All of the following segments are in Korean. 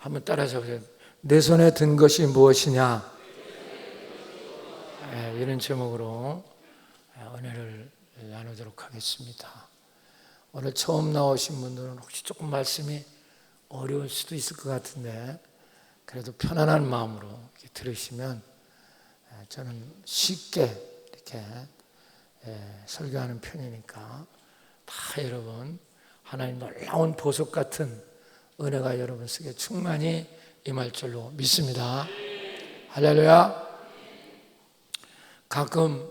한번 따라서 보세요. 내 손에 든 것이 무엇이냐? 이런 제목으로 은혜를 나누도록 하겠습니다. 오늘 처음 나오신 분들은 혹시 조금 말씀이 어려울 수도 있을 것 같은데 그래도 편안한 마음으로 이렇게 들으시면 저는 쉽게 이렇게 설교하는 편이니까 다 여러분 하나님 놀라운 보석 같은 은혜가 여러분 속에 충만히 임할 줄로 믿습니다. 할렐루야. 가끔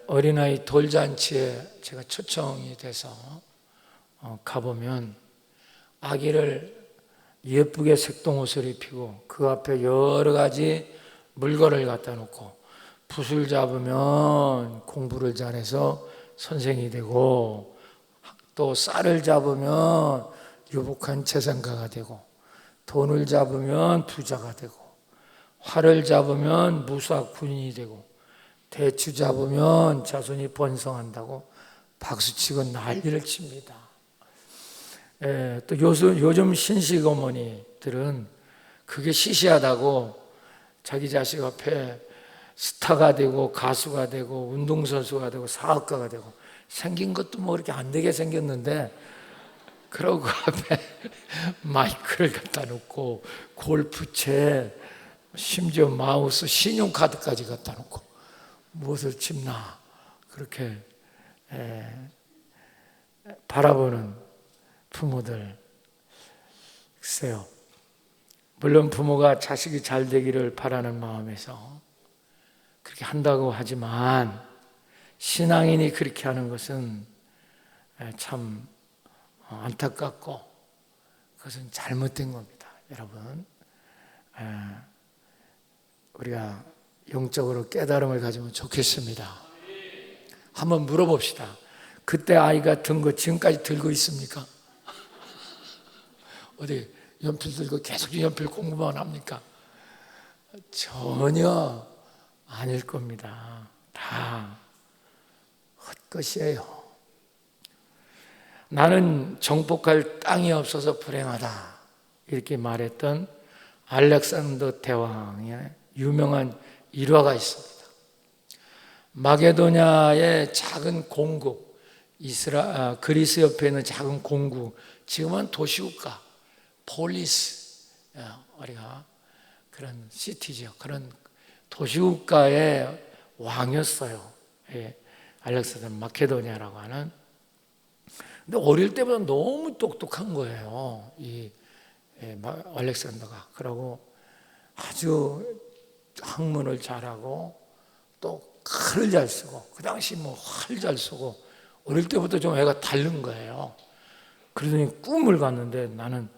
어린아이 돌잔치에 제가 초청이 돼서 가보면 아기를 예쁘게 색동옷을 입히고 그 앞에 여러 가지 물건을 갖다 놓고 붓을 잡으면 공부를 잘해서 선생이 되고 또 쌀을 잡으면 유복한 재산가가 되고 돈을 잡으면 부자가 되고 활을 잡으면 무사 군인이 되고 대추 잡으면 자손이 번성한다고 박수치고 난리를 칩니다. 또 요즘 신식 어머니들은 그게 시시하다고 자기 자식 앞에 스타가 되고 가수가 되고 운동선수가 되고 사업가가 되고 생긴 것도 뭐 그렇게 안 되게 생겼는데 그러고 그 앞에 마이크를 갖다 놓고 골프채 심지어 마우스 신용카드까지 갖다 놓고 무엇을 집나 그렇게 바라보는 부모들 글쎄요. 물론 부모가 자식이 잘 되기를 바라는 마음에서 그렇게 한다고 하지만 신앙인이 그렇게 하는 것은 참 안타깝고 그것은 잘못된 겁니다. 여러분 우리가 영적으로 깨달음을 가지면 좋겠습니다. 한번 물어봅시다. 그때 아이가 든 거 지금까지 들고 있습니까? 어디 연필 들고 계속 연필 공부만 합니까? 전혀 아닐 겁니다. 다 헛것이에요. 나는 정복할 땅이 없어서 불행하다 이렇게 말했던 알렉산더 대왕의 유명한 일화가 있습니다. 마게도냐의 작은 공국, 그리스 옆에 있는 작은 공국, 지금은 도시국가, 폴리스, 우리가 그런 시티죠. 그런 도시국가의 왕이었어요. 알렉산더 마케도냐라고 하는. 근데 어릴 때보다 너무 똑똑한 거예요. 이 알렉산더가. 그러고 아주 학문을 잘하고 또 칼을 잘 쓰고 그 당시 뭐 활 잘 쓰고 어릴 때부터 좀 애가 다른 거예요. 그러더니 꿈을 갔는데 나는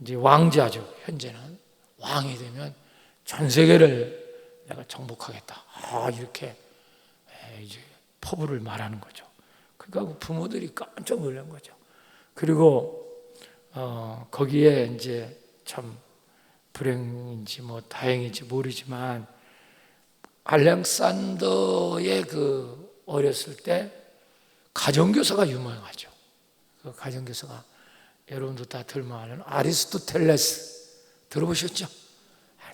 이제 왕자죠. 현재는 왕이 되면 전 세계를 내가 정복하겠다. 이렇게 이제 포부를 말하는 거죠. 그러니까 부모들이 깜짝 놀란 거죠. 그리고 거기에 이제 참 불행인지 뭐 다행인지 모르지만 알렉산더의 그 어렸을 때 가정교사가 유명하죠. 그 가정교사가 여러분도 다 들만한 아리스토텔레스 들어보셨죠?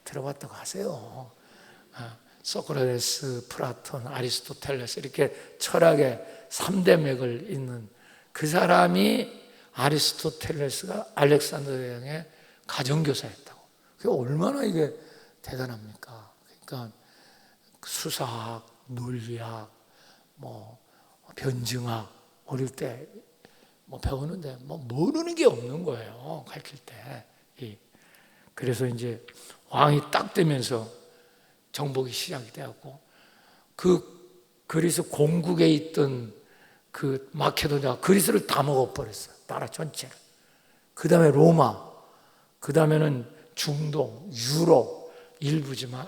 들어봤다고 하세요. 소크라테스, 플라톤, 아리스토텔레스 이렇게 철학의 3대 맥을 잇는 그 사람이 아리스토텔레스가 알렉산더 대왕의 가정교사였다고. 그게 얼마나 이게 대단합니까? 그러니까 수사학, 논리학, 뭐 변증학 어릴 때 뭐 배우는데 뭐 모르는 게 없는 거예요. 가르칠 때. 그래서 이제 왕이 딱 되면서 정복이 시작이 되었고 그 그리스 공국에 있던 그 마케도냐 그리스를 다 먹어버렸어요. 나라 전체를. 그 다음에 로마, 그 다음에는 중동, 유럽 일부지만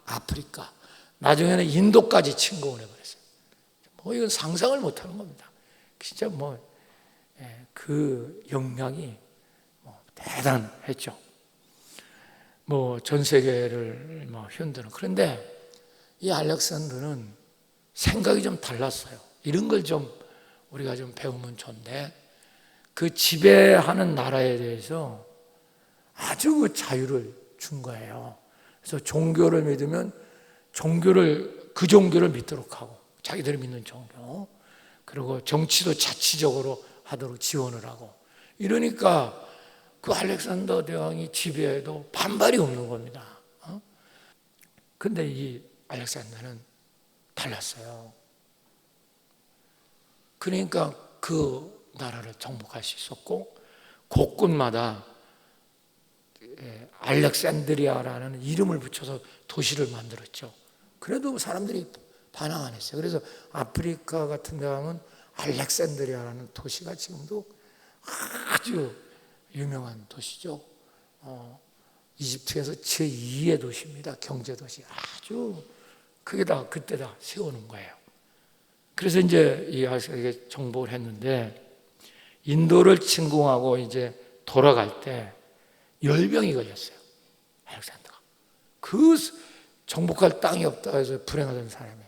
아프리카, 나중에는 인도까지 침공을 해버렸어요. 뭐 이건 상상을 못하는 겁니다. 진짜 뭐 그 영향이 뭐 대단했죠. 뭐 전 세계를 뭐 흔드는. 그런데 이 알렉산더는 생각이 좀 달랐어요. 이런 걸 좀 우리가 좀 배우면 좋은데 그 지배하는 나라에 대해서 아주 그 자유를 준 거예요. 그래서 종교를 믿으면 그 종교를 믿도록 하고, 자기들이 믿는 종교, 그리고 정치도 자치적으로 하도록 지원을 하고, 이러니까 그 알렉산더 대왕이 지배해도 반발이 없는 겁니다. 근데 이 알렉산더는 달랐어요. 그러니까 그 나라를 정복할 수 있었고, 곳곳마다 알렉산드리아라는 이름을 붙여서 도시를 만들었죠. 그래도 사람들이 반항 안 했어요. 그래서 아프리카 같은 데 가면 알렉산드리아라는 도시가 지금도 아주 유명한 도시죠. 이집트에서 제2의 도시입니다. 경제도시. 아주 그때 다 세우는 거예요. 그래서 이제 이 아시아에 정복을 했는데, 인도를 침공하고 이제 돌아갈 때 열병이 걸렸어요. 알렉산더가. 그 정복할 땅이 없다 해서 불행하던 사람이.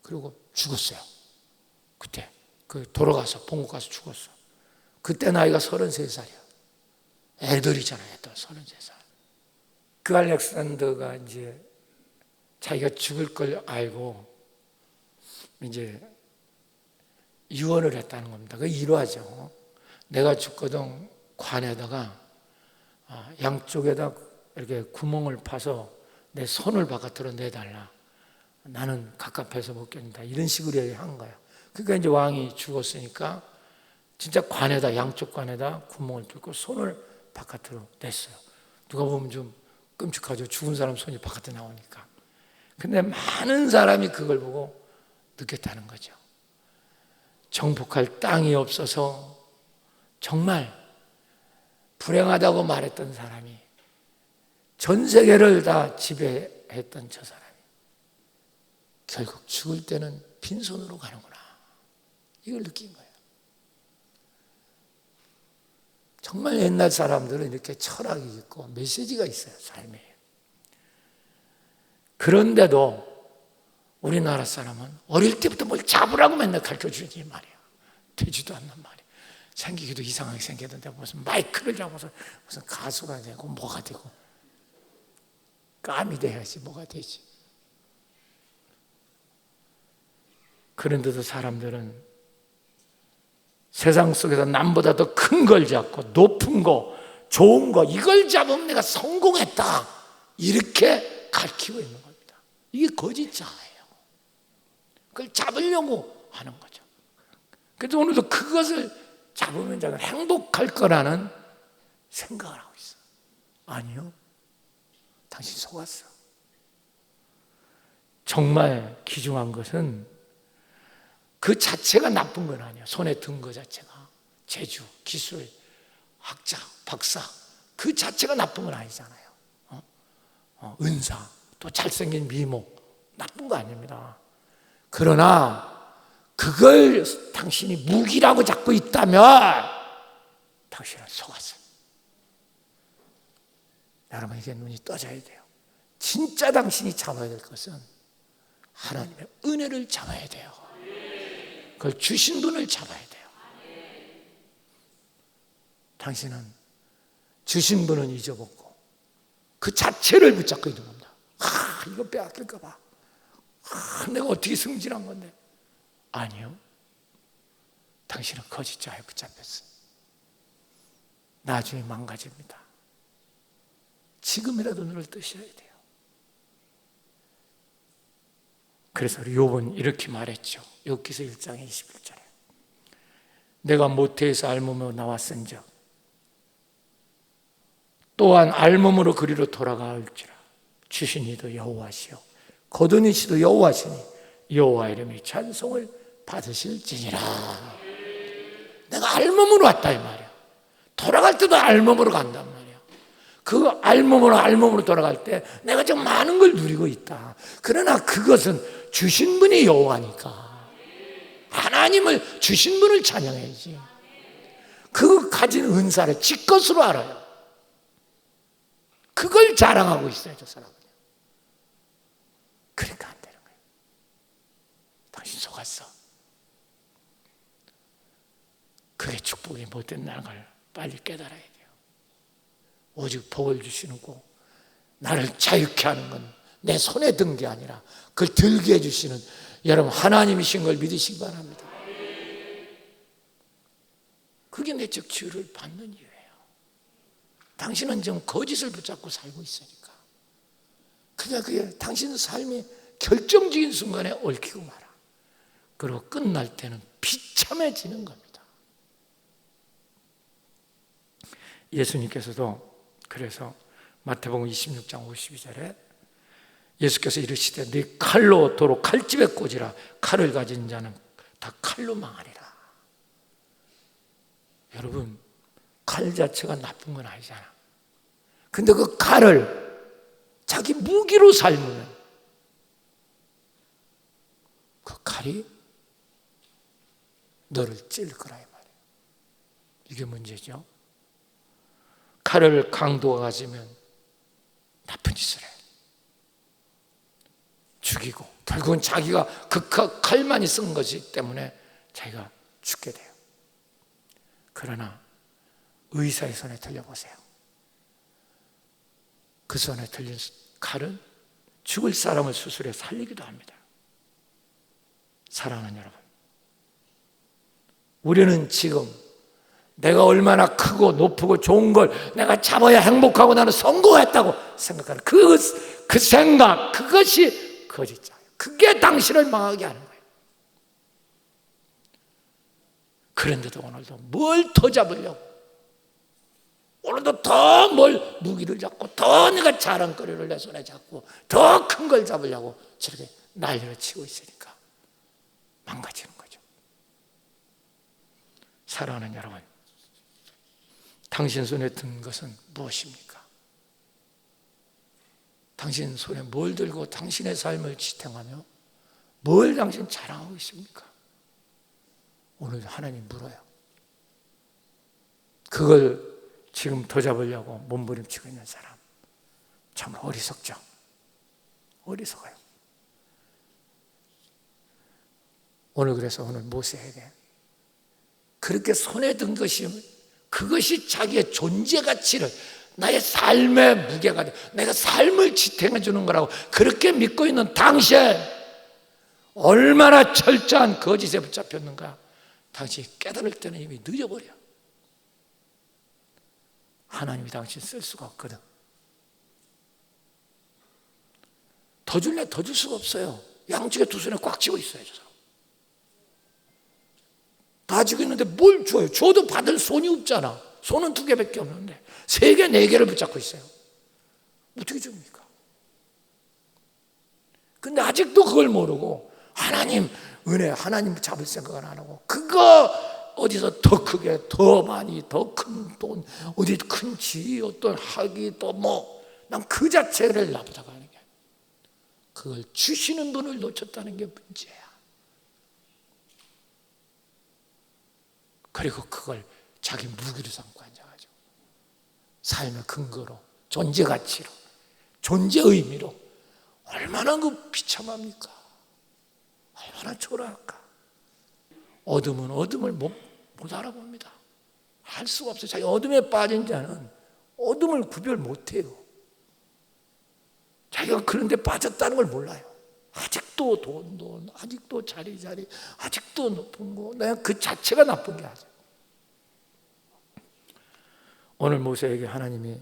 그리고 죽었어요. 그때. 돌아가서, 본국 가서 죽었어. 그때 나이가 33살이야. 애들이잖아요. 또 33살. 그 알렉산더가 이제 자기가 죽을 걸 알고 이제 유언을 했다는 겁니다. 그 일화죠. 내가 죽거든 관에다가 양쪽에다 이렇게 구멍을 파서 내 손을 바깥으로 내달라. 나는 갑갑해서 못 견딘다. 이런 식으로 얘기한 거예요. 그러니까 이제 왕이 죽었으니까 진짜 양쪽 관에다 구멍을 뚫고 손을 바깥으로 냈어요. 누가 보면 좀 끔찍하죠. 죽은 사람 손이 바깥에 나오니까. 근데 많은 사람이 그걸 보고 느꼈다는 거죠. 정복할 땅이 없어서 정말 불행하다고 말했던 사람이, 전 세계를 다 지배했던 저 사람이 결국 죽을 때는 빈손으로 가는구나. 이걸 느낀 거예요. 정말 옛날 사람들은 이렇게 철학이 있고 메시지가 있어요, 삶에. 그런데도 우리나라 사람은 어릴 때부터 뭘 잡으라고 맨날 가르쳐주지 말이야. 되지도 않는 말이야. 생기기도 이상하게 생겼는데 무슨 마이크를 잡아서 무슨 가수가 되고 뭐가 되고, 감이 돼야지 뭐가 되지. 그런데도 사람들은 세상 속에서 남보다 더 큰 걸 잡고 높은 거, 좋은 거, 이걸 잡으면 내가 성공했다, 이렇게 가르치고 있는 겁니다. 이게 거짓자예요. 그걸 잡으려고 하는 거죠. 그래서 오늘도 그것을 잡으면 자기는 행복할 거라는 생각을 하고 있어. 아니요. 당신 속았어. 정말 귀중한 것은 그 자체가 나쁜 건 아니에요. 손에 든 거 자체가. 재주, 기술, 학자, 박사, 그 자체가 나쁜 건 아니잖아요. 은사, 또 잘생긴 미모, 나쁜 거 아닙니다. 그러나 그걸 당신이 무기라고 잡고 있다면 당신은 속았어요. 여러분, 이게 눈이 떠져야 돼요. 진짜 당신이 잡아야 될 것은 하나님의 은혜를 잡아야 돼요. 그걸 주신 분을 잡아야 돼요. 당신은 주신 분은 잊어먹고 그 자체를 붙잡고 있는 겁니다. 이거 빼앗길까 봐. 내가 어떻게 승진한 건데. 아니요. 당신은 거짓자에 붙잡혔어요. 나중에 망가집니다. 지금이라도 눈을 뜨셔야 돼요. 그래서 욥은 이렇게 말했죠. 욥기서 1장 21절에 내가 모태에서 알몸으로 나왔은즉 또한 알몸으로 그리로 돌아갈지라. 주신 이도 여호와시요 거둔 이시도 여호와시니 여호와 이름이 찬송을 받으실지니라. 내가 알몸으로 왔다 이 말이야. 돌아갈 때도 알몸으로 간단 말이야. 그 알몸으로 돌아갈 때 내가 좀 많은 걸 누리고 있다. 그러나 그것은 주신 분이 여호와니까 하나님을 주신 분을 찬양해야지. 그 가진 은사를 지 것으로 알아요. 그걸 자랑하고 있어요, 저 사람은. 그러니까 안 되는 거예요. 당신 속았어. 그게 축복이 못된다는 걸 빨리 깨달아야 돼요. 오직 복을 주시는 거, 나를 자유케 하는 건 내 손에 든 게 아니라 그걸 들게 해주시는 여러분 하나님이신 걸 믿으시기 바랍니다. 그게 내적 치유를 받는 이유예요. 당신은 지금 거짓을 붙잡고 살고 있으니까 그냥 그게 당신 삶이 결정적인 순간에 얽히고 말아. 그리고 끝날 때는 비참해지는 겁니다. 예수님께서도 그래서 마태복음 26장 52절에 예수께서 이르시되 네 칼로 도로 칼집에 꽂으라. 칼을 가진 자는 다 칼로 망하리라. 여러분, 칼 자체가 나쁜 건 아니잖아. 근데 그 칼을 자기 무기로 삶으면 그 칼이 너를 찔 거라 이 말이에요. 이게 문제죠. 칼을 강도가 가지면 나쁜 짓을 해. 죽이고 결국은 자기가 그 칼만이 쓴 것이기 때문에 자기가 죽게 돼요. 그러나 의사의 손에 들려보세요. 그 손에 들린 칼은 죽을 사람을 수술해 살리기도 합니다. 사랑하는 여러분, 우리는 지금 내가 얼마나 크고 높고 좋은 걸 내가 잡아야 행복하고 나는 성공했다고 생각하는 그 생각, 그것이 거짓이에요. 그게 당신을 망하게 하는 거예요. 그런데도 오늘도 뭘 더 잡으려고, 오늘도 더 뭘 무기를 잡고 더 내가 자랑거리를 내 손에 잡고 더 큰 걸 잡으려고 저렇게 난리를 치고 있으니까 망가지는 거죠. 사랑하는 여러분, 당신 손에 든 것은 무엇입니까? 당신 손에 뭘 들고 당신의 삶을 지탱하며 뭘 당신 자랑하고 있습니까? 오늘 하나님 물어요. 그걸 지금 더 잡으려고 몸부림치고 있는 사람 참 어리석죠. 어리석어요. 그래서 오늘 모세에게 그렇게 손에 든 것이 그것이 자기의 존재 가치를, 나의 삶의 무게가 돼, 내가 삶을 지탱해 주는 거라고 그렇게 믿고 있는 당시에 얼마나 철저한 거짓에 붙잡혔는가. 당신이 깨달을 때는 이미 늦어버려. 하나님이 당신 쓸 수가 없거든. 더 줄래? 더 줄 수가 없어요. 양쪽에 두 손에 꽉 쥐고 있어요. 저 사람. 다 쥐고 있는데 뭘 줘요? 줘도 받을 손이 없잖아. 손은 2개밖에 없는데 3개, 4개를 붙잡고 있어요. 어떻게 줍니까? 근데 아직도 그걸 모르고 하나님 은혜, 하나님 잡을 생각은 안 하고 그거 어디서 더 크게, 더 많이, 더 큰 돈, 어디 큰 지위, 어떤 학위, 또 난 그 자체를 나쁘다고 하는 게, 그걸 주시는 분을 놓쳤다는 게 문제야. 그리고 그걸 자기 무기로 삼고 앉아가지고 삶의 근거로, 존재 가치로, 존재 의미로 얼마나 그 비참합니까? 얼마나 초라할까? 어둠은 어둠을 못 알아봅니다. 할 수가 없어요. 자기 어둠에 빠진 자는 어둠을 구별 못해요. 자기가 그런 데 빠졌다는 걸 몰라요. 아직도 돈, 아직도 자리, 아직도 높은 거, 내가 그 자체가 나쁜 게 아니야. 오늘 모세에게 하나님이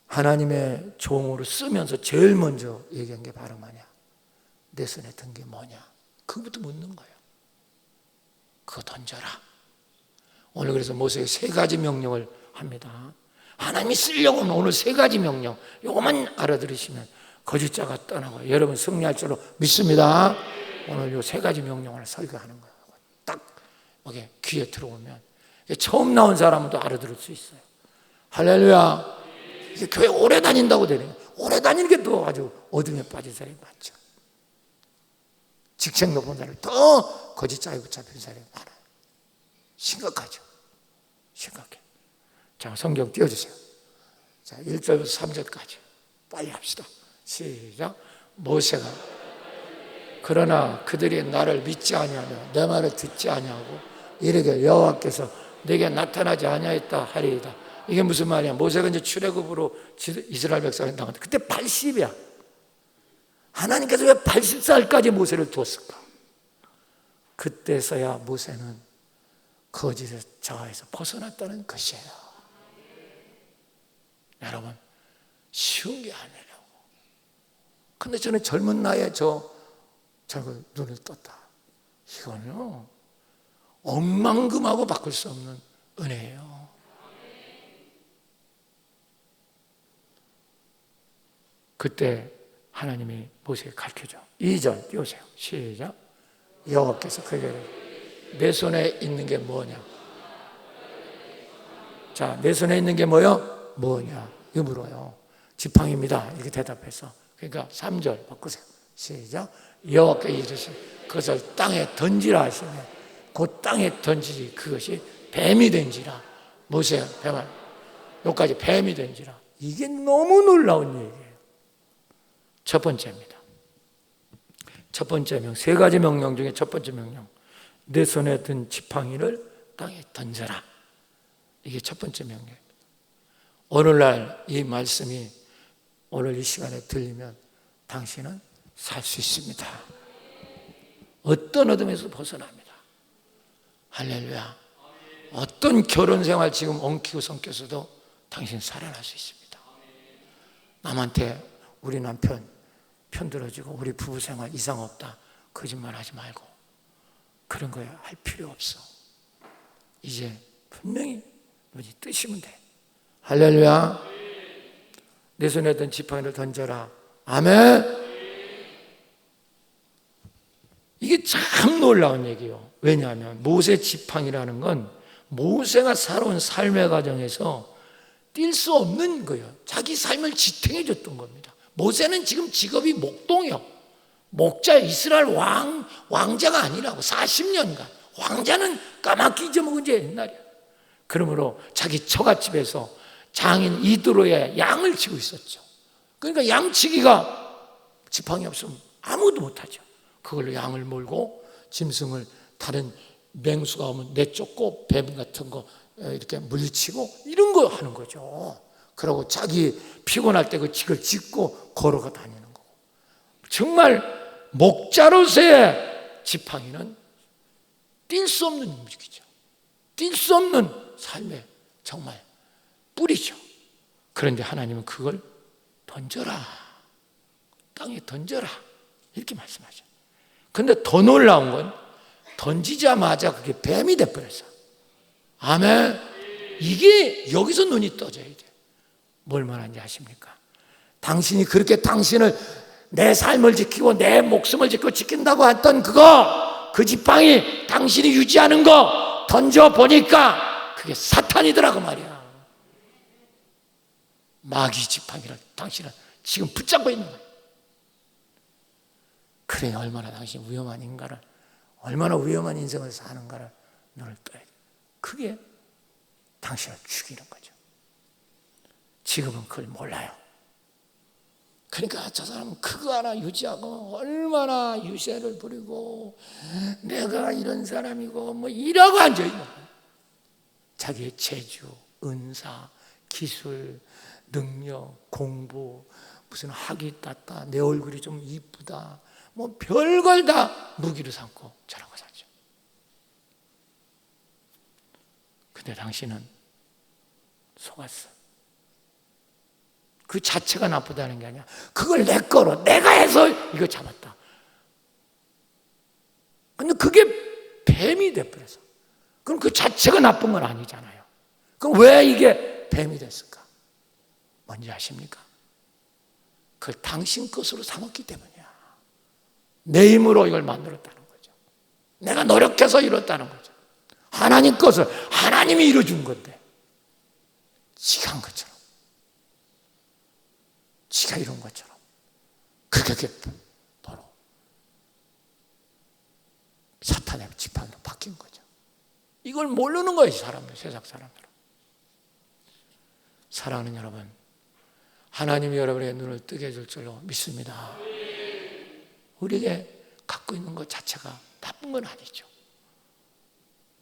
하나님의 종으로 쓰면서 제일 먼저 얘기한 게 바로 뭐냐? 내 손에 든 게 뭐냐? 그것부터 묻는 거예요. 그거 던져라. 오늘 그래서 모세에게 3가지 명령을 합니다. 하나님이 쓰려고 하면 오늘 3가지 명령, 요것만 알아들으시면 거짓자가 떠나고 여러분 승리할 줄로 믿습니다. 오늘 요 3가지 명령을 설교하는 거예요. 딱 이게 귀에 들어오면 처음 나온 사람은 또 알아들을 수 있어요. 할렐루야. 이게 교회 오래 다닌다고 되는 거예요. 오래 다니는 게 또 아주 어둠에 빠진 사람이 많죠. 직책 높은 사람이 더 거짓자에 붙잡힌 사람이 많아요. 심각하죠. 심각해. 자, 성경 띄워주세요. 자, 1절부터 3절까지 빨리 합시다. 시작. 모세가 그러나 그들이 나를 믿지 아니하며 내 말을 듣지 아니하고 이르게 여호와께서 내게 나타나지 아니하였다 하리이다. 이게 무슨 말이야? 모세가 이제 출애굽으로 이스라엘 백성을 나갔는데 그때 80이야. 하나님께서 왜 80살까지 모세를 두었을까? 그때서야 모세는 거짓의 자아에서 벗어났다는 것이에요. 여러분, 쉬운 게 아니라고. 근데 저는 젊은 나이에 저거 눈을 떴다. 이거는요, 억만금하고 바꿀 수 없는 은혜예요. 그때 하나님이 모세에게 가르쳐줘. 2절 띄우세요. 시작. 여호와께서 그에게 내 손에 있는 게 뭐냐? 자, 내 손에 있는 게 뭐요? 뭐냐? 이거 물어요. 지팡이입니다. 이렇게 대답해서. 그러니까 3절 바꾸세요. 시작. 여호와께서 이르시되 그것을 땅에 던지라 하시네. 그 땅에 던지지 그것이 뱀이 된지라. 모세야, 뱀아. 여기까지 뱀이 된지라. 이게 너무 놀라운 얘기예요. 첫 번째입니다. 첫 번째 명령, 세 가지 명령 중에 첫 번째 명령. 내 손에 든 지팡이를 땅에 던져라. 이게 첫 번째 명령입니다. 오늘날 이 말씀이 오늘 이 시간에 들리면 당신은 살 수 있습니다. 어떤 어둠에서 벗어납니다. 할렐루야. 어떤 결혼 생활 지금 엉키고 성겨서도 당신 살아날 수 있습니다. 남한테 우리 남편 편들어주고 우리 부부 생활 이상 없다 거짓말 하지 말고 그런 거 할 필요 없어. 이제 분명히 눈이 뜨시면 돼. 할렐루야. 내 손에 든 지팡이를 던져라. 아멘. 이게 참 놀라운 얘기예요. 왜냐하면 모세 지팡이라는 건 모세가 살아온 삶의 과정에서 뛸 수 없는 거예요. 자기 삶을 지탱해 줬던 겁니다. 모세는 지금 직업이 목동이요. 목자, 이스라엘 왕자가 아니라고. 40년간 왕자는 까맣게 잊어먹은 지 옛날이야. 그러므로 자기 처갓집에서 장인 이드로의 양을 치고 있었죠. 그러니까 양치기가 지팡이 없으면 아무도 못하죠. 그걸로 양을 몰고 짐승을 다른 맹수가 오면 내쫓고 뱀 같은 거 이렇게 물리치고 이런 거 하는 거죠. 그러고 자기 피곤할 때 그 직을 짚고 걸어가 다니는 거고. 정말 목자로서의 지팡이는 뛸 수 없는 음식이죠. 뛸 수 없는 삶의 정말 뿌리죠. 그런데 하나님은 그걸 던져라. 땅에 던져라. 이렇게 말씀하죠. 근데 더 놀라운 건 던지자마자 그게 뱀이 돼버렸어. 아멘. 이게 여기서 눈이 떠져야 돼. 뭘 말하는지 아십니까? 당신이 그렇게 당신을 내 삶을 지키고 내 목숨을 지킨다고 했던 그 지팡이 당신이 유지하는 거 던져보니까 그게 사탄이더라고 말이야. 마귀 지팡이를 당신은 지금 붙잡고 있는 거야. 그래, 얼마나 당신이 위험한 인간을, 얼마나 위험한 인생을 사는가를 눈을 떠야 돼. 그게 당신을 죽이는 거죠. 지금은 그걸 몰라요. 그러니까 저 사람은 그거 하나 유지하고 얼마나 유세를 부리고 내가 이런 사람이고 뭐 이라고 앉아있는 거예요. 자기의 재주, 은사, 기술, 능력, 공부, 무슨 학위 땄다, 내 얼굴이 좀 이쁘다, 뭐 별걸 다 무기로 삼고 저러고 살죠. 근데 당신은 속았어. 그 자체가 나쁘다는 게 아니야. 그걸 내 거로 내가 해서 이거 잡았다. 근데 그게 뱀이 돼버려서. 그럼 그 자체가 나쁜 건 아니잖아요. 그럼 왜 이게 뱀이 됐을까? 뭔지 아십니까? 그걸 당신 것으로 삼았기 때문이야. 내 힘으로 이걸 만들었다는 거죠. 내가 노력해서 이뤘다는 거죠. 하나님 것을 하나님이 이뤄준 건데 지가 한 것처럼, 지가 이룬 것처럼 그게 바로 사탄의 지팡이로 바뀐 거죠. 이걸 모르는 거예요, 사람들, 세상 사람들은. 사랑하는 여러분, 하나님이 여러분의 눈을 뜨게 해줄 줄로 믿습니다. 우리에게 갖고 있는 것 자체가 나쁜 건 아니죠.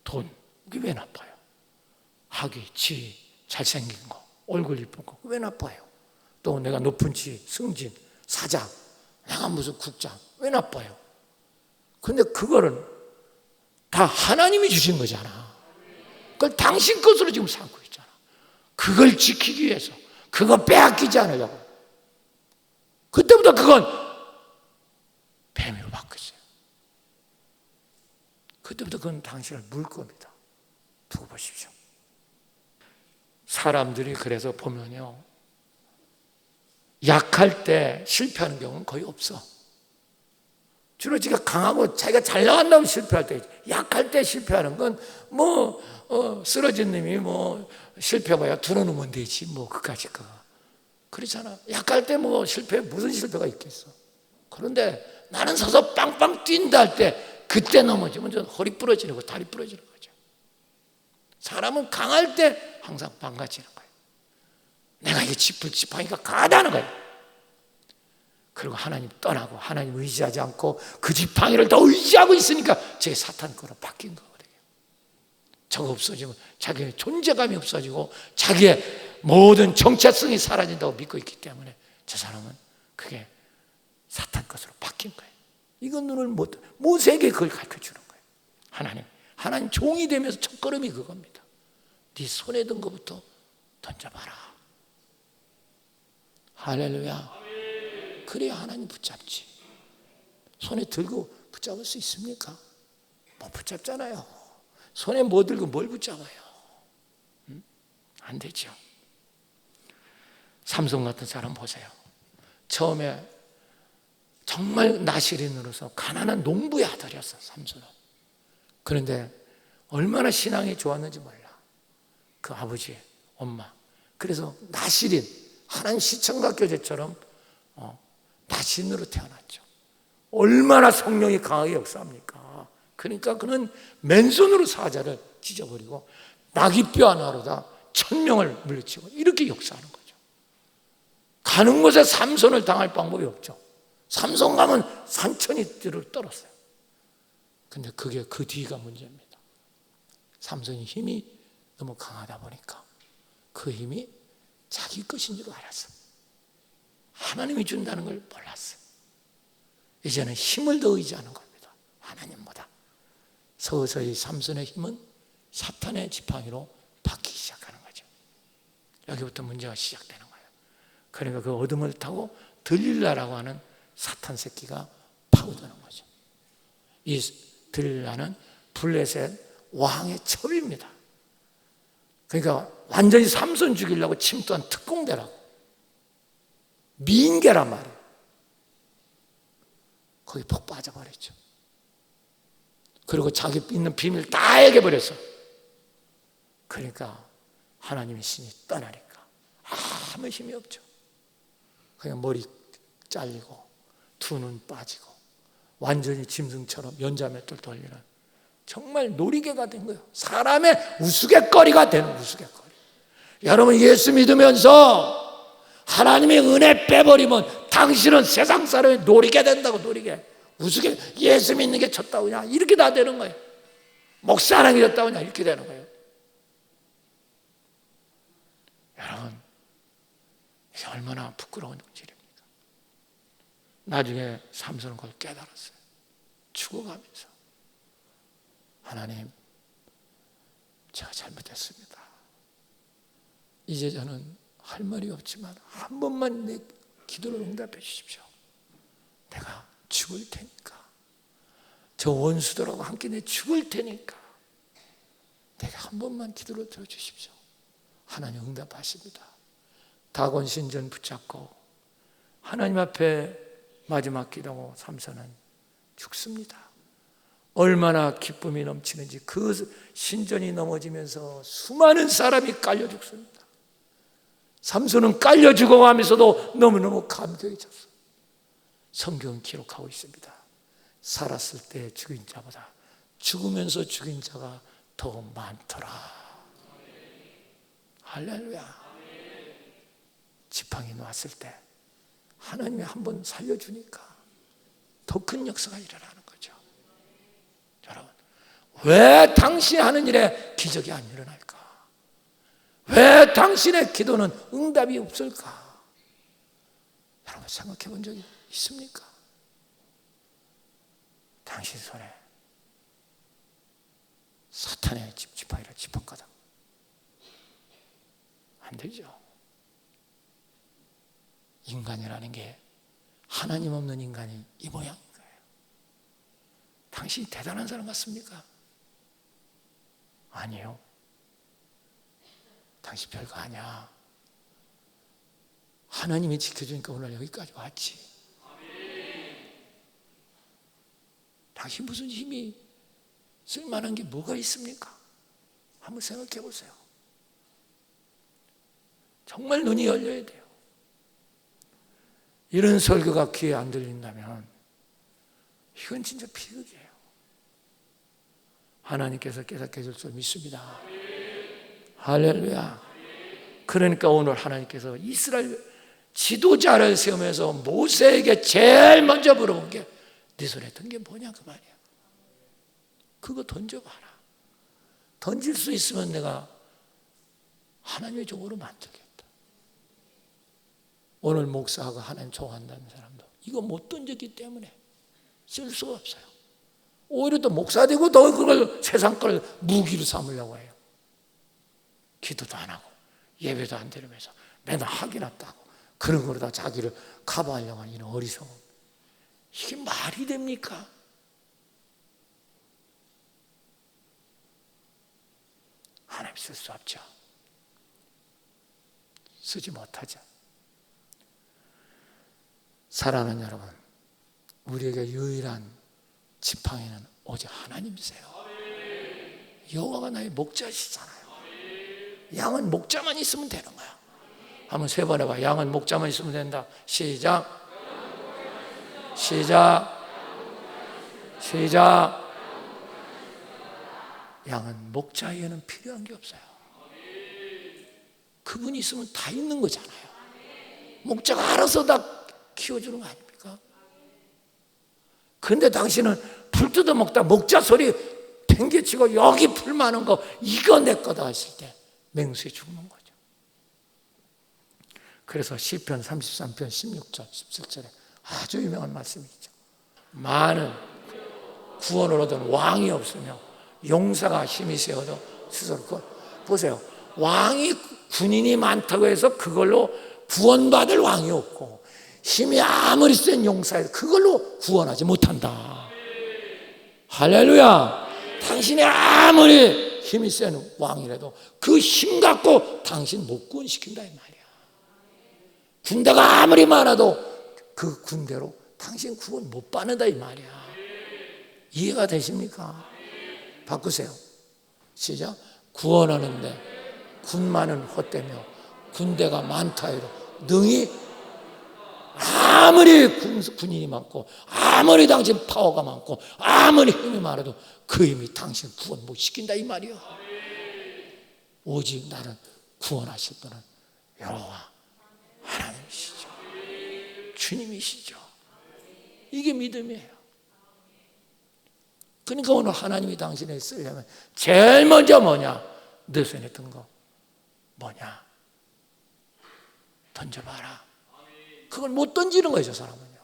돈, 이게 왜 나빠요? 학위, 지위, 잘생긴 거, 얼굴 이쁜 거 왜 나빠요? 또 내가 높은 지, 승진, 사장, 내가 무슨 국장 왜 나빠요? 근데 그거는 다 하나님이 주신 거잖아. 그걸 당신 것으로 지금 삼고 있잖아. 그걸 지키기 위해서, 그거 빼앗기지 않으려고. 그때부터 그건 뱀으로 바뀌었어요. 그때부터 그건 당신을 물 겁니다. 두고 보십시오. 사람들이 그래서 보면요, 약할 때 실패하는 경우는 거의 없어. 주로 지가 강하고 자기가 잘 나간다면 실패할 때, 약할 때 실패하는 건 쓰러진 놈이 실패해봐야 들어놓으면 되지 그까짓 거. 그렇잖아. 약할 때 실패, 무슨 실패가 있겠어. 그런데 나는 서서 빵빵 뛴다 할 때 그때 넘어지면 허리 부러지는 거, 다리 부러지는 거죠. 사람은 강할 때 항상 망가지는 거예요. 내가 이게 지팡이가 강하다는 거예요. 그리고 하나님 떠나고 하나님 의지하지 않고 그 지팡이를 더 의지하고 있으니까 제 사탄 거로 바뀐 거거든요. 저거 없어지면 자기의 존재감이 없어지고 자기의 모든 정체성이 사라진다고 믿고 있기 때문에 저 사람은 그게 사탄 것으로 바뀐 거예요. 이건 눈을 모세에게 그걸 가르쳐주는 거예요. 하나님 종이 되면서 첫걸음이 그겁니다. 네 손에 든 것부터 던져봐라. 할렐루야. 그래야 하나님 붙잡지. 손에 들고 붙잡을 수 있습니까? 못 붙잡잖아요. 손에 뭐 들고 뭘 붙잡아요? 안 되죠. 삼손 같은 사람 보세요. 처음에 정말 나시린으로서 가난한 농부의 아들이었어, 삼손은. 그런데 얼마나 신앙이 좋았는지 몰라. 그 아버지, 엄마. 그래서 나시린, 하나님 시청각 교제처럼 나신으로 태어났죠. 얼마나 성령이 강하게 역사합니까? 그러니까 그는 맨손으로 사자를 찢어버리고 나귀뼈 하나로다 1000명을 물리치고 이렇게 역사하는 거죠. 가는 곳에 삼손을 당할 방법이 없죠. 삼손 가면 산천이 뒤로 떨었어요. 근데 그게 그 뒤가 문제입니다. 삼손이 힘이 너무 강하다 보니까 그 힘이 자기 것인 줄 알았어. 하나님이 준다는 걸 몰랐어. 이제는 힘을 더 의지하는 겁니다. 하나님보다. 서서히 삼손의 힘은 사탄의 지팡이로 바뀌기 시작하는 거죠. 여기부터 문제가 시작되는 거예요. 그러니까 그 어둠을 타고 들릴라라고 하는 사탄 새끼가 파고드는 거죠. 이 들릴라는 블레셋 왕의 첩입니다. 그러니까 완전히 삼손 죽이려고 침투한 특공대라고. 미인계란 말이에요. 거기 푹 빠져버렸죠. 그리고 자기 있는 비밀 다 얘기해버렸어. 그러니까 하나님의 신이 떠나니까 아무 힘이 없죠. 그냥 머리 잘리고 두 눈 빠지고 완전히 짐승처럼 연자맷돌 돌리는 정말 놀이개가 된 거예요. 사람의 우스갯거리가 되는 우스갯거리. 여러분 예수 믿으면서 하나님의 은혜 빼버리면 당신은 세상 사람의 놀이게 된다고. 놀이게. 우스개. 예수 믿는 게 쳤다고냐 이렇게 다 되는 거예요. 목사랑이 졌다고냐 이렇게 되는 거예요. 여러분 이게 얼마나 부끄러운 일입니까? 나중에 삼손은 그걸 깨달았어요. 죽어가면서 하나님 제가 잘못했습니다. 이제 저는 할 말이 없지만 한 번만 내 기도를 응답해 주십시오. 내가 죽을 테니까 저 원수들하고 함께 내 죽을 테니까 내가 한 번만 기도를 들어주십시오. 하나님 응답하십니다. 다곤 신전 붙잡고 하나님 앞에 마지막 기도하고 삼손은 죽습니다. 얼마나 기쁨이 넘치는지 그 신전이 넘어지면서 수많은 사람이 깔려 죽습니다. 삼손은 깔려 죽어가면서도 너무너무 감격해졌어. 성경은 기록하고 있습니다. 살았을 때 죽인 자보다 죽으면서 죽인 자가 더 많더라. 할렐루야. 지팡이 놨을 때 하나님이 한번 살려주니까 더 큰 역사가 일어나는 거죠. 여러분, 왜 당신이 하는 일에 기적이 안 일어날까? 왜 당신의 기도는 응답이 없을까? 여러분 생각해 본 적이 있습니까? 당신 손에 사탄의 지팡이를 짚었거든. 안 되죠. 인간이라는 게 하나님 없는 인간이 이 모양인 거예요. 당신이 대단한 사람 같습니까? 아니요. 당신 별거 아니야. 하나님이 지켜주니까 오늘 여기까지 왔지. 당신 무슨 힘이 쓸만한 게 뭐가 있습니까? 한번 생각해 보세요. 정말 눈이 열려야 돼요. 이런 설교가 귀에 안 들린다면 이건 진짜 비극이에요. 하나님께서 깨닫게 해줄 줄 믿습니다. 할렐루야. 그러니까 오늘 하나님께서 이스라엘 지도자를 세우면서 모세에게 제일 먼저 물어본 게 네 손에 든 게 뭐냐 그 말이야. 그거 던져봐라. 던질 수 있으면 내가 하나님의 종으로 만들겠다. 오늘 목사하고 하나님 좋아한다는 사람도 이거 못 던졌기 때문에 쓸 수가 없어요. 오히려 또 목사 되고 더 그걸 세상 걸 무기로 삼으려고 해요. 기도도 안 하고 예배도 안 드리면서 맨날 학이 났다고 그런 거로다 자기를 커버하려고 하는 이런 어리석음. 이게 말이 됩니까? 하나님 쓸 수 없죠. 쓰지 못하죠. 사랑하는 여러분, 우리에게 유일한 지팡이는 오직 하나님이세요. 여호와가 나의 목자시잖아요. 양은 목자만 있으면 되는 거야. 한번 세 번 해봐. 양은 목자만 있으면 된다. 시작. 시작. 시작. 양은 목자에게는 필요한 게 없어요. 그분이 있으면 다 있는 거잖아요. 목자가 알아서 다 키워주는 거 아닙니까? 그런데 당신은 풀 뜯어먹다 목자 소리 팽개치고 여기 풀 많은 거 이거 내 거다 하실 때 맹수에 죽는 거죠. 그래서 시편 33편 16절 17절에 아주 유명한 말씀이 있죠. 많은 구원을 얻은 왕이 없으며 용사가 힘이 세어도 스스로 보세요. 왕이 군인이 많다고 해서 그걸로 구원받을 왕이 없고 힘이 아무리 센 용사여도 그걸로 구원하지 못한다. 할렐루야. 당신이 아무리 힘이 센 왕이라도 그 힘 갖고 당신 못 구원시킨다 이 말이야. 군대가 아무리 많아도 그 군대로 당신 구원 못 받는다 이 말이야. 이해가 되십니까? 바꾸세요. 시작. 구원하는데 군만은 헛되며 군대가 많다 해도 능히 아무리 군인이 많고 아무리 당신 파워가 많고 아무리 힘이 많아도 그 힘이 당신 구원 못 시킨다 이 말이야. 오직 나를 구원하실 분은 여호와 하나님이시죠. 주님이시죠. 이게 믿음이에요. 그러니까 오늘 하나님이 당신을 쓰려면 제일 먼저 뭐냐? 내 손에 든 거 뭐냐? 던져봐라. 그걸 못 던지는 거예요, 저 사람은요.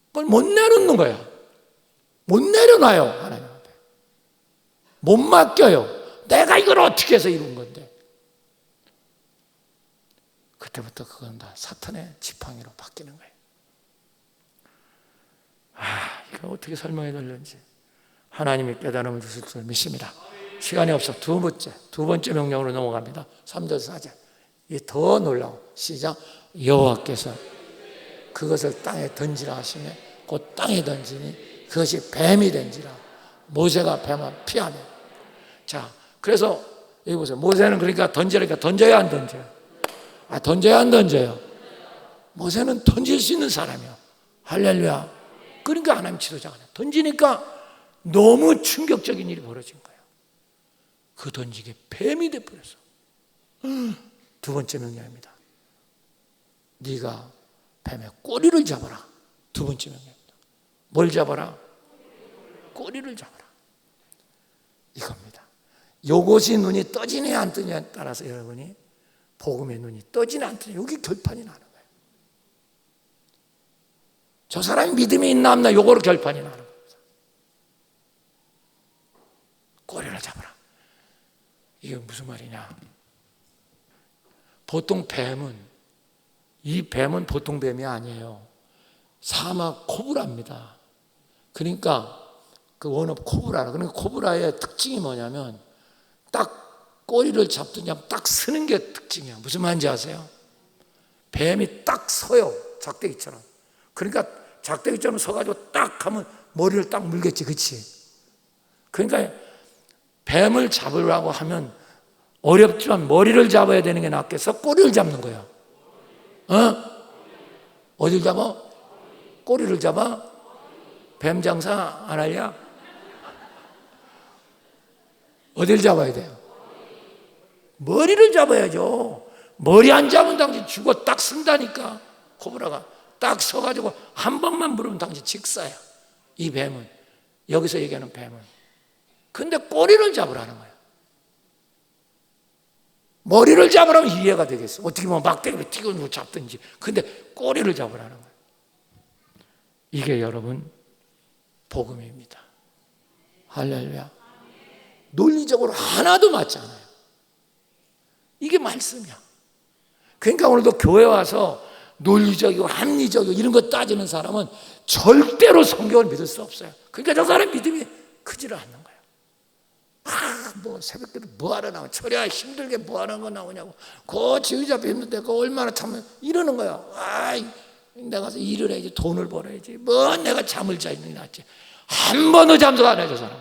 그걸 못 내놓는 거야. 못 내려놔요, 하나님 앞에. 못 맡겨요. 내가 이걸 어떻게 해서 이룬 건데. 그때부터 그건 다 사탄의 지팡이로 바뀌는 거예요. 이거 어떻게 설명해야 될는지 하나님이 깨달음을 주실 줄 믿습니다. 시간이 없어 두 번째 명령으로 넘어갑니다. 3절 4절 이 더 놀라워. 시작. 여호와께서 그것을 땅에 던지라 하시며 곧 땅에 던지니 그것이 뱀이 된지라. 모세가 뱀을 피하며. 자, 그래서 여기 보세요. 모세는 그러니까 던지니까 던져야 안 던져요? 던져야 안 던져요? 모세는 던질 수 있는 사람이요. 할렐루야. 그러니까 하나님 지도자가 던지니까 너무 충격적인 일이 벌어진 거예요. 그 던지게 뱀이 돼버렸어. 두 번째 명령입니다. 네가 뱀의 꼬리를 잡아라. 두 번째 명령입니다. 뭘 잡아라? 꼬리를 잡아라. 이겁니다. 요것이 눈이 떠지냐 안 뜨냐에 따라서 여러분이 복음의 눈이 떠지냐 안 뜨냐, 여기 결판이 나는 거예요. 저 사람이 믿음이 있나 없나, 요거로 결판이 나는 겁니다. 꼬리를 잡아라. 이게 무슨 말이냐? 보통 뱀은, 이 뱀은 보통 뱀이 아니에요. 사막 코브라입니다. 그러니까 그 원어 코브라. 그러니까 코브라의 특징이 뭐냐면 딱 꼬리를 잡든지 하면 딱 서는 게 특징이야. 무슨 말인지 아세요? 뱀이 딱 서요. 작대기처럼. 그러니까 작대기처럼 서가지고 딱 하면 머리를 딱 물겠지. 그치? 그러니까 뱀을 잡으라고 하면 어렵지만 머리를 잡아야 되는 게 낫겠어? 꼬리를 잡는 거야. 어딜 잡아? 꼬리를 잡아? 뱀 장사 안 하냐? 어딜 잡아야 돼요? 머리를 잡아야죠. 머리 안 잡으면 당신 죽어. 딱 쓴다니까. 코브라가 딱 서가지고 한 번만 물으면 당신 직사야. 이 뱀은, 여기서 얘기하는 뱀은. 근데 꼬리를 잡으라는 거야. 머리를 잡으라면 이해가 되겠어. 어떻게 보면 막대기로 튀고 잡든지. 근데 꼬리를 잡으라는 거야. 이게 여러분 복음입니다. 할렐루야. 논리적으로 하나도 맞지 않아요. 이게 말씀이야. 그러니까 오늘도 교회 와서 논리적이고 합리적이고 이런 거 따지는 사람은 절대로 성경을 믿을 수 없어요. 그러니까 저 사람 믿음이 크지를 않는 거예요. 뭐 새벽기도 뭐하러 나오냐, 철야 힘들게 뭐하는 거 나오냐고, 그 지휘자 뵙는데 그 얼마나 참으면 이러는 거야. 내가 가서 일을 해야지, 돈을 벌어야지, 뭐 내가 잠을 자 있는 게 낫지. 한 번도 잠도 안 해, 저 사람.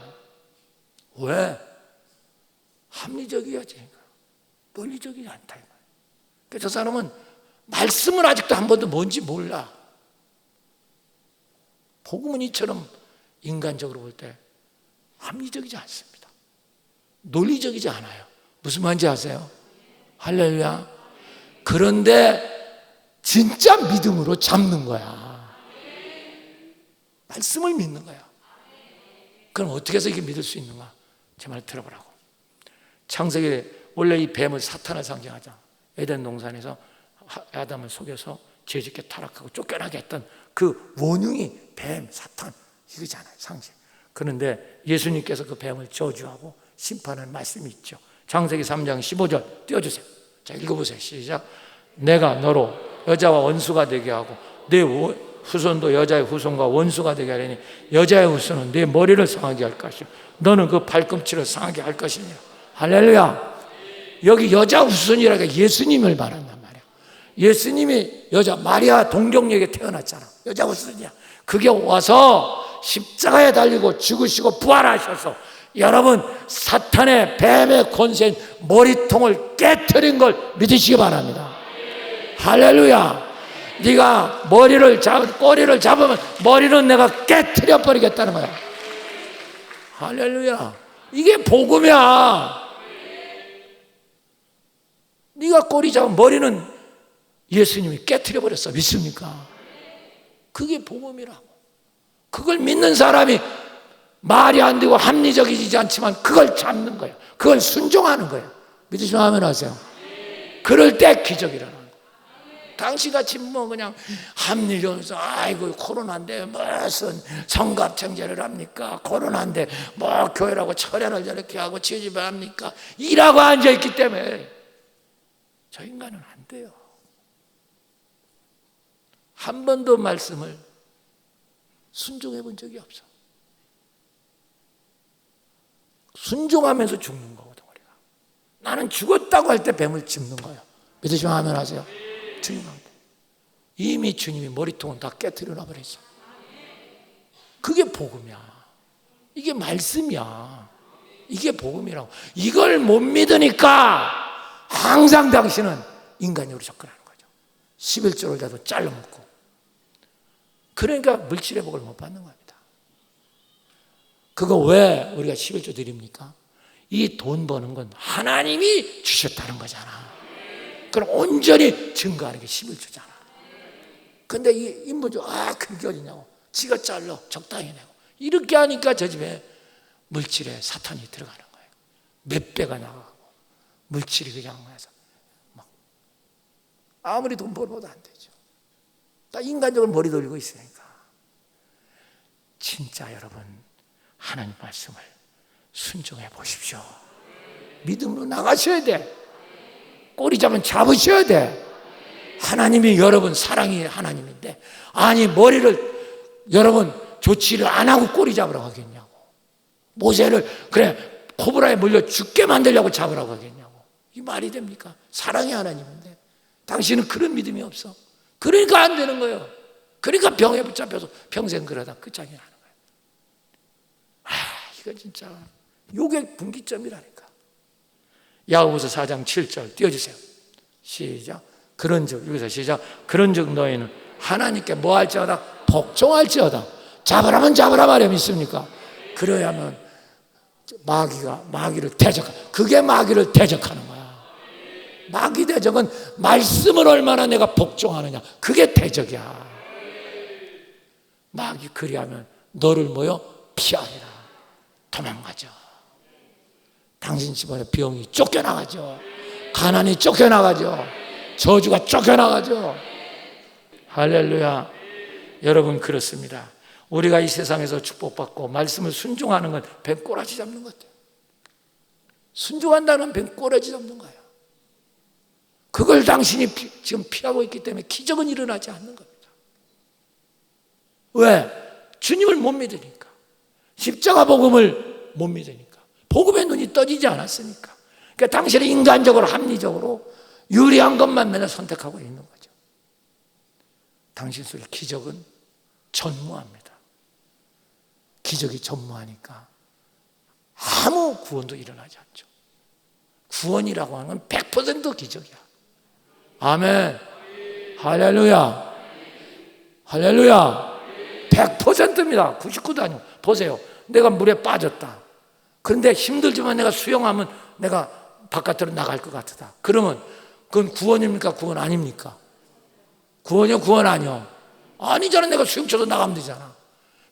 왜? 합리적이야지. 논리적이지 않다. 그러니까 저 사람은 말씀을 아직도 한 번도 뭔지 몰라. 복음은 이처럼 인간적으로 볼 때 합리적이지 않습니다. 논리적이지 않아요. 무슨 말인지 아세요? 할렐루야. 그런데 진짜 믿음으로 잡는 거야. 말씀을 믿는 거야. 그럼 어떻게 해서 이게 믿을 수 있는가? 제 말 들어보라고. 창세기, 원래 이 뱀을 사탄을 상징하자. 에덴 동산에서 아담을 속여서 죄짓게 타락하고 쫓겨나게 했던 그 원흉이 뱀, 사탄 이거잖아요, 상징. 그런데 예수님께서 그 뱀을 저주하고 심판하는 말씀이 있죠. 창세기 3장 15절 띄워주세요. 자, 읽어보세요. 시작. 내가 너로 여자와 원수가 되게 하고 내 후손도 여자의 후손과 원수가 되게 하려니 여자의 후손은 내 머리를 상하게 할 것이요 너는 그 발꿈치를 상하게 할 것이냐. 할렐루야. 여기 여자 후손이라고 예수님을 말한단 말이야. 예수님이 여자 마리아 동정녀에게 태어났잖아. 여자 후손이야. 그게 와서 십자가에 달리고 죽으시고 부활하셔서 여러분 사탄의 뱀의 권세인 머리통을 깨트린 걸 믿으시기 바랍니다. 할렐루야. 네가 꼬리를 잡으면 머리는 내가 깨트려 버리겠다는 거야. 할렐루야. 이게 복음이야. 네가 꼬리 잡으면 머리는 예수님이 깨트려 버렸어. 믿습니까? 그게 복음이라고. 그걸 믿는 사람이 말이 안 되고 합리적이지 않지만 그걸 잡는 거예요. 그걸 순종하는 거예요. 믿으시면 아멘 하세요. 그럴 때 기적이 일어나는 거예요. 당신같이 뭐 그냥 합리적으로 아이고 코로나인데 무슨 성갑창제를 합니까? 코로나인데 뭐 교회라고 철야를 저렇게 하고 취집을 합니까? 일하고 앉아있기 때문에 저 인간은 안 돼요. 한 번도 말씀을 순종해 본 적이 없어. 순종하면서 죽는 거거든 우리가. 나는 죽었다고 할 때 뱀을 짚는 거예요. 믿으시면 아멘 하세요. 주님한테 이미 주님이 머리통은 다 깨트려 놔버렸어. 그게 복음이야. 이게 말씀이야. 이게 복음이라고. 이걸 못 믿으니까 항상 당신은 인간적으로 접근하는 거죠. 11조를 잘라 먹고. 그러니까 물질의 복을 못 받는 겁니다. 그거 왜 우리가 11조 드립니까? 이 돈 버는 건 하나님이 주셨다는 거잖아. 그럼 온전히 증거하는 게 11조잖아. 근데 이 인부조, 그게 어디냐고. 지가 잘라 적당히 내고. 이렇게 하니까 저 집에 물질에 사탄이 들어가는 거예요. 몇 배가 나가고 물질이 그냥 해서 막 아무리 돈 벌어도 안 되죠. 다 인간적으로 머리 돌리고 있으니까. 진짜 여러분 하나님 말씀을 순종해 보십시오. 믿음으로 나가셔야 돼. 꼬리 잡으셔야 돼. 하나님이 여러분 사랑이 하나님인데 아니 머리를 여러분 조치를 안 하고 꼬리 잡으라고 하겠냐고. 모세를 그래 코브라에 물려 죽게 만들려고 잡으라고 하겠냐고. 이 말이 됩니까? 사랑이 하나님인데 당신은 그런 믿음이 없어. 그러니까 안 되는 거예요. 그러니까 병에 붙잡혀서 평생 그러다 끝장이 나는 거예요. 이거 진짜 요게 분기점이라니까. 야고보서 4장 7절 띄워주세요. 시작. 그런즉 여기서 시작. 그런즉 너희는 하나님께 뭐 할지어다 복종할지어다. 잡으라면 잡으라 말이야. 믿습니까? 그래야만 마귀를 대적하. 그게 마귀를 대적하는 거야. 마귀 대적은 말씀을 얼마나 내가 복종하느냐. 그게 대적이야. 마귀 그리하면 너를 뭐요? 피하리라. 도망가죠. 당신 집안에 병이 쫓겨나가죠. 가난이 쫓겨나가죠. 저주가 쫓겨나가죠. 할렐루야. 여러분 그렇습니다. 우리가 이 세상에서 축복받고 말씀을 순종하는 건 뱀꼬라지 잡는 것 같아요. 순종한다는 뱀꼬라지 잡는 거예요. 그걸 당신이 지금 피하고 있기 때문에 기적은 일어나지 않는 겁니다. 왜? 주님을 못 믿으니까. 십자가 복음을 못 믿으니까. 복음의 눈이 떠지지 않았으니까. 그러니까 당신은 인간적으로 합리적으로 유리한 것만 맨날 선택하고 있는 거죠. 당신 속에 기적은 전무합니다. 기적이 전무하니까 아무 구원도 일어나지 않죠. 구원이라고 하는 건 100% 기적이야. 아멘. 할렐루야. 할렐루야. 100%입니다. 99도 아니고. 보세요. 내가 물에 빠졌다. 그런데 힘들지만 내가 수영하면 내가 바깥으로 나갈 것 같다. 그러면 그건 구원입니까? 구원 아닙니까? 구원이요? 구원 아니요? 아니잖아. 내가 수영 쳐서 나가면 되잖아.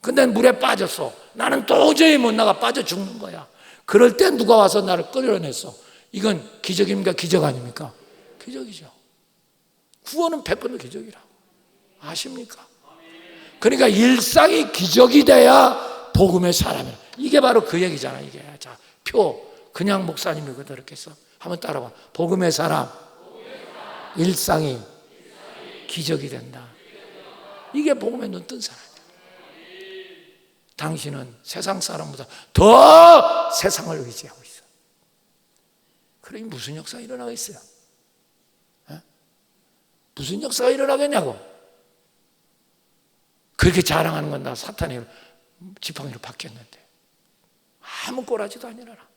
근데 물에 빠졌어. 나는 도저히 못 나가. 빠져 죽는 거야. 그럴 때 누가 와서 나를 끌어냈어. 이건 기적입니까? 기적 아닙니까? 기적이죠. 구원은 100% 기적이라고. 아십니까? 그러니까 일상이 기적이 돼야 복음의 사람이야. 이게 바로 그 얘기잖아. 이게. 자, 그냥 목사님이 그렇게 써. 한번 따라봐. 복음의 사람. 일상이 기적이 된다. 이게 복음에 눈 뜬 사람이야. 당신은 세상 사람보다 더 세상을 의지하고 있어. 그러니 무슨 역사가 일어나겠어요? 무슨 역사가 일어나겠냐고. 그렇게 자랑하는 건 나 사탄의 지팡이로 바뀌었는데 아무 꼬라지도 안 일어나.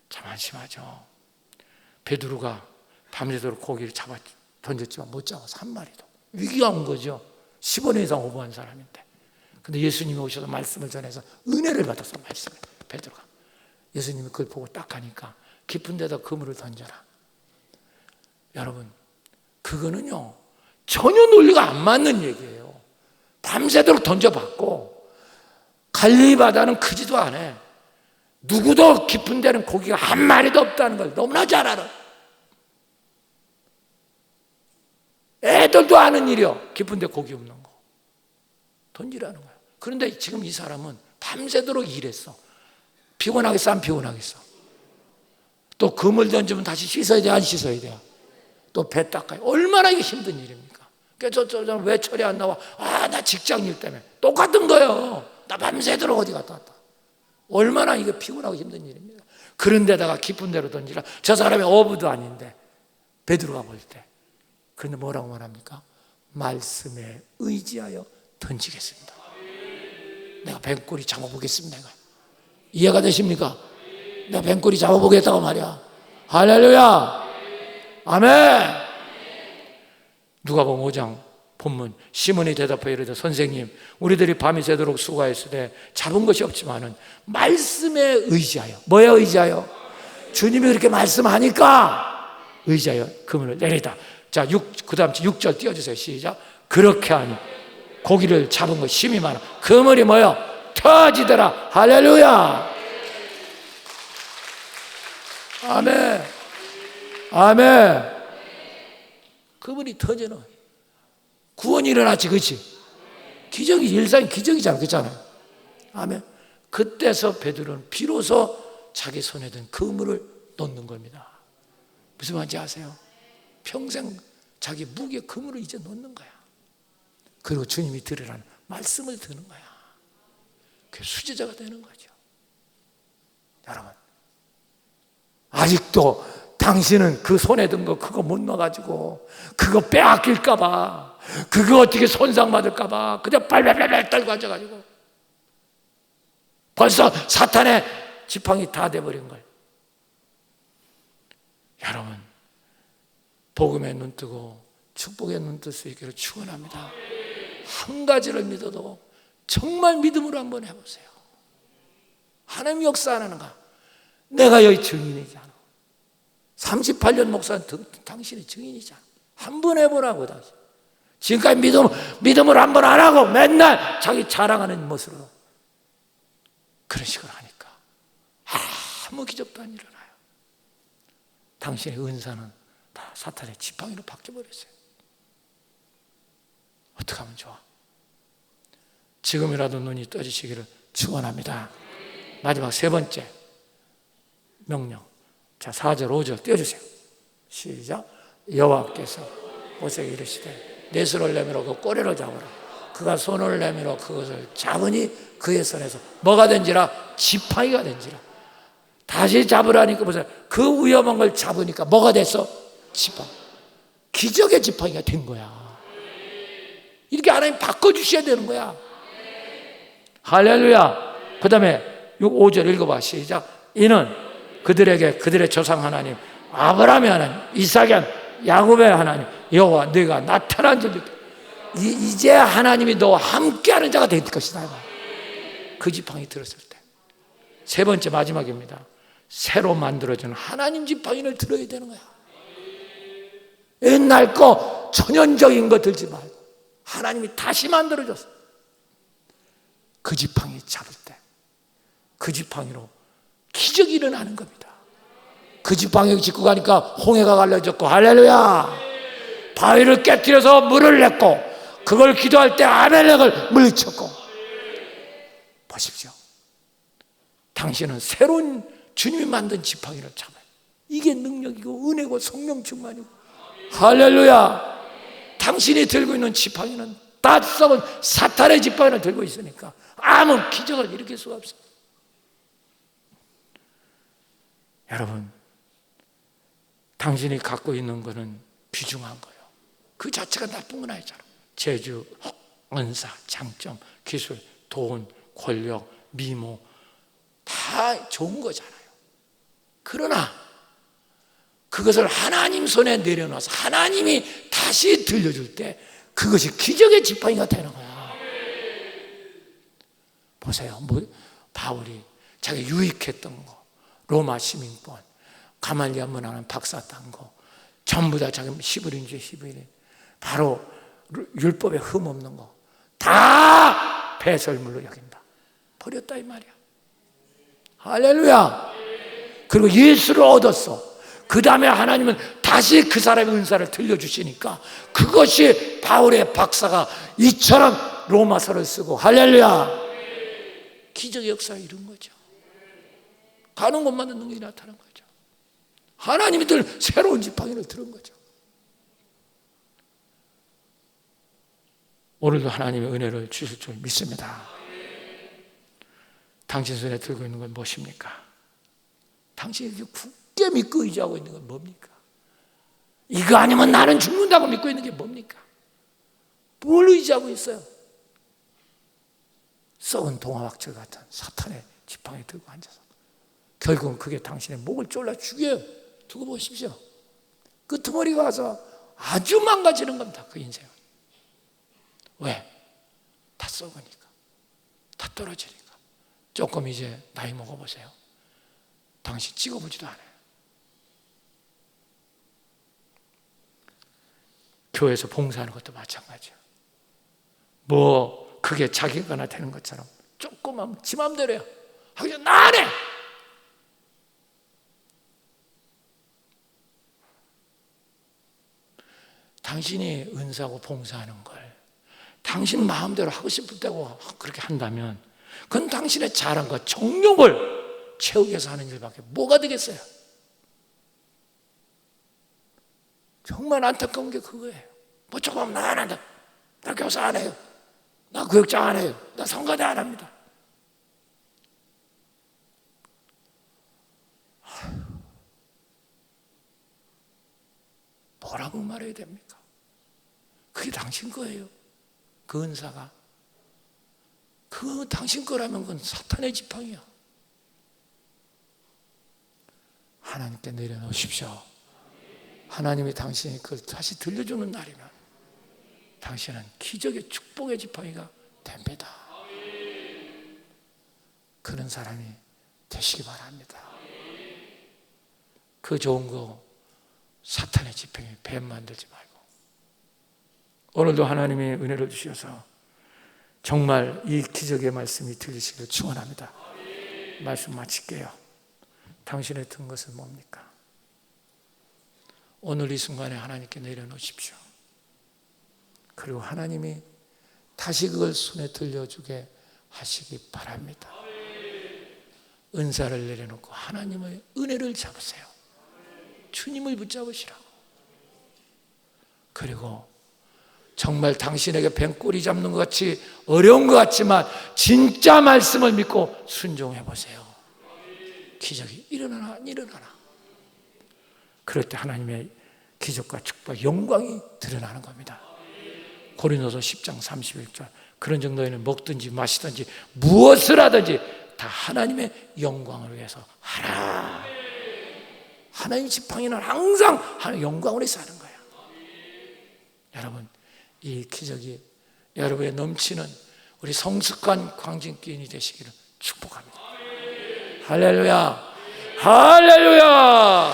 참 한심하죠. 베드로가 밤새도록 고기를 잡아 던졌지만 못 잡아서 한 마리도. 위기가 온 거죠. 10원 이상 오버한 사람인데. 근데 예수님이 오셔서 말씀을 전해서 은혜를 받았어. 말씀을. 베드로가. 예수님이 그걸 보고 딱 하니까 깊은 데다 그물을 던져라. 여러분 그거는요 전혀 논리가 안 맞는 얘기예요. 밤새도록 던져봤고 갈릴리 바다는 크지도 않아. 누구도 깊은 데는 고기가 한 마리도 없다는 걸 너무나 잘 알아. 애들도 아는 일이요. 깊은 데 고기 없는 거 던지라는 거야. 그런데 지금 이 사람은 밤새도록 일했어. 피곤하겠어? 안 피곤하겠어? 또 그물 던지면 다시 씻어야 돼? 안 씻어야 돼요? 또 배 닦아요. 얼마나 이게 힘든 일입니까? 그래서 저 왜 철이 안 나와? 나 직장 일 때문에. 똑같은 거예요. 나 밤새도록 어디 갔다 왔다. 얼마나 이게 피곤하고 힘든 일입니다. 그런데다가 깊은 데로 던지라. 저 사람이 어부도 아닌데 베드로가 볼 때. 그런데 뭐라고 말합니까? 말씀에 의지하여 던지겠습니다. 내가 뱀꼬리 잡아보겠습니다. 내가. 이해가 되십니까? 내가 뱀꼬리 잡아보겠다고 말이야. 할렐루야. 아멘. 누가복음 5장 본문 시몬이 대답하여 이르되 선생님 우리들이 밤이 새도록 수고하였으되 잡은 것이 없지만은 말씀에 의지하여. 뭐에 의지하여? 주님이 그렇게 말씀하니까 의지하여 그물을 내리다. 자, 그 다음 6절 띄워주세요. 시작. 그렇게 하니 고기를 잡은 거 힘이 많아. 그물이 뭐요? 터지더라. 할렐루야. 아멘. 아멘. 그분이 터져는 구원이 일어났지, 그렇지? 기적이 일상이 기적이잖아, 그렇잖아요. 아멘. 그때서 베드로는 비로소 자기 손에 든 그물을 놓는 겁니다. 무슨 말인지 아세요? 평생 자기 무게 그물을 이제 놓는 거야. 그리고 주님이 들으라는 말씀을 듣는 거야. 그게 수제자가 되는 거죠. 여러분, 아직도 당신은 그 손에 든 거 그거 못 넣어가지고 그거 빼앗길까봐, 그거 어떻게 손상받을까봐 그냥 발발발 떨고 앉아가지고 벌써 사탄의 지팡이 다 돼버린 걸. 여러분, 복음에 눈 뜨고 축복에 눈 뜰 수 있기를 축원합니다. 한 가지를 믿어도 정말 믿음으로 한번 해보세요. 하나님 역사하는가? 내가 여기 증인이잖아. 38년 목사는 당신이 증인이잖아. 한번 해보라고. 당신 지금까지 믿음을 한 번 안 하고 맨날 자기 자랑하는 모습으로 그런 식으로 하니까 아무 기적도 안 일어나요. 당신의 은사는 다 사탄의 지팡이로 바뀌어버렸어요. 어떻게 하면 좋아? 지금이라도 눈이 떠지시기를 축원합니다. 마지막 세 번째 명령. 자, 4절 5절 띄워주세요. 시작. 여호와께서 모세에게 이르시되 내 손을 내밀어 그 꼬리를 잡으라. 그가 손을 내밀어 그것을 잡으니 그의 손에서 뭐가 된지라? 지팡이가 된지라. 다시 잡으라니까 보세요. 그 위험한 걸 잡으니까 뭐가 됐어? 지팡이. 기적의 지팡이가 된 거야. 이렇게 하나님 바꿔주셔야 되는 거야. 할렐루야. 그 다음에 5절 읽어봐. 시작. 이는 그들에게 그들의 조상 하나님 아브라함의 하나님, 이삭의 하나님, 야곱의 하나님 여호와 네가 나타난 줄 이제 하나님이 너와 함께하는 자가 될 것이다. 그 지팡이 들었을 때. 세 번째 마지막입니다. 새로 만들어진 하나님 지팡이를 들어야 되는 거야. 옛날 거 천연적인 거 들지 말고 하나님이 다시 만들어줬어. 그 지팡이 잡을 때 그 지팡이로 기적이 일어나는 겁니다. 그 지팡이 짚고 가니까 홍해가 갈라졌고, 할렐루야. 바위를 깨뜨려서 물을 냈고, 그걸 기도할 때 아벨렉을 물리쳤고. 보십시오. 당신은 새로운 주님이 만든 지팡이를 잡아요. 이게 능력이고 은혜고 성령 충만이고. 할렐루야. 당신이 들고 있는 지팡이는 다 썩은 사탄의 지팡이를 들고 있으니까 아무 기적을 일으킬 수가 없어요. 여러분, 당신이 갖고 있는 것은 귀중한 거예요. 그 자체가 나쁜 건 아니잖아. 재주, 은사, 장점, 기술, 돈, 권력, 미모 다 좋은 거잖아요. 그러나 그것을 하나님 손에 내려놔서 하나님이 다시 들려줄 때 그것이 기적의 지팡이가 되는 거야. 보세요. 바울이 자기 유익했던 거, 로마 시민권, 가말리엘 문화는 박사 딴 거, 전부 다 자기 11인 중에 11인, 바로 율법에 흠 없는 거 다 배설물로 여긴다. 버렸다 이 말이야. 할렐루야. 그리고 예수를 얻었어. 그 다음에 하나님은 다시 그 사람의 은사를 들려주시니까 그것이 바울의 박사가 이처럼 로마서를 쓰고, 할렐루야. 기적의 역사가 이런 거죠. 가는 곳마다 능력이 나타난 거죠. 하나님이 들 새로운 지팡이를 들은 거죠. 오늘도 하나님의 은혜를 주실 줄 믿습니다. 당신 손에 들고 있는 건 무엇입니까? 당신이 이렇게 굳게 믿고 의지하고 있는 건 뭡니까? 이거 아니면 나는 죽는다고 믿고 있는 게 뭡니까? 뭘 의지하고 있어요? 썩은 동화박절 같은 사탄의 지팡이 들고 앉아서 결국은 그게 당신의 목을 졸라 죽여요. 두고 보십시오. 끄트머리가 와서 아주 망가지는 겁니다. 그 인생은. 왜? 다 썩으니까, 다 떨어지니까. 조금 이제 나이 먹어보세요. 당신 찍어보지도 않아요. 교회에서 봉사하는 것도 마찬가지예요. 뭐 그게 자기가 되는 것처럼 조금만 지 맘대로 해요. 하기 전에 나 안 해. 당신이 은사고 봉사하는 걸 당신 마음대로 하고 싶을 때고 그렇게 한다면 그건 당신의 자랑과 정욕을 채우기 위해서 하는 일밖에 뭐가 되겠어요? 정말 안타까운 게 그거예요. 뭐 조금 하면 나 안 한다. 나 교사 안 해요. 나 구역장 안 해요. 나 성가대 안 합니다. 뭐라고 말해야 됩니까? 그게 당신 거예요. 그 은사가. 그거 당신 거라면 그건 사탄의 지팡이야. 하나님께 내려놓으십시오. 하나님이 당신이 그걸 다시 들려주는 날이면 당신은 기적의 축복의 지팡이가 됩니다. 그런 사람이 되시기 바랍니다. 그 좋은 거 사탄의 지팡이 뱀 만들지 말고 오늘도 하나님이 은혜를 주셔서 정말 이 기적의 말씀이 들리시기를 축원합니다. 말씀 마칠게요. 당신의 든 것은 뭡니까? 오늘 이 순간에 하나님께 내려놓으십시오. 그리고 하나님이 다시 그걸 손에 들려주게 하시기 바랍니다. 은사를 내려놓고 하나님의 은혜를 잡으세요. 주님을 붙잡으시라고. 그리고 정말 당신에게 뱀꼬리 잡는 것 같이 어려운 것 같지만 진짜 말씀을 믿고 순종해 보세요. 기적이 일어나나 안 일어나나. 그럴 때 하나님의 기적과 축복, 영광이 드러나는 겁니다. 고린도서 10장 31절 그런 정도에는 먹든지 마시든지 무엇을 하든지 다 하나님의 영광을 위해서 하라. 하나님 지팡이는 항상 하나님의 영광을 위해서 하는 거예요. 여러분 이 기적이 여러분의 넘치는 우리 성숙한 광진교인이 되시기를 축복합니다. 할렐루야, 할렐루야.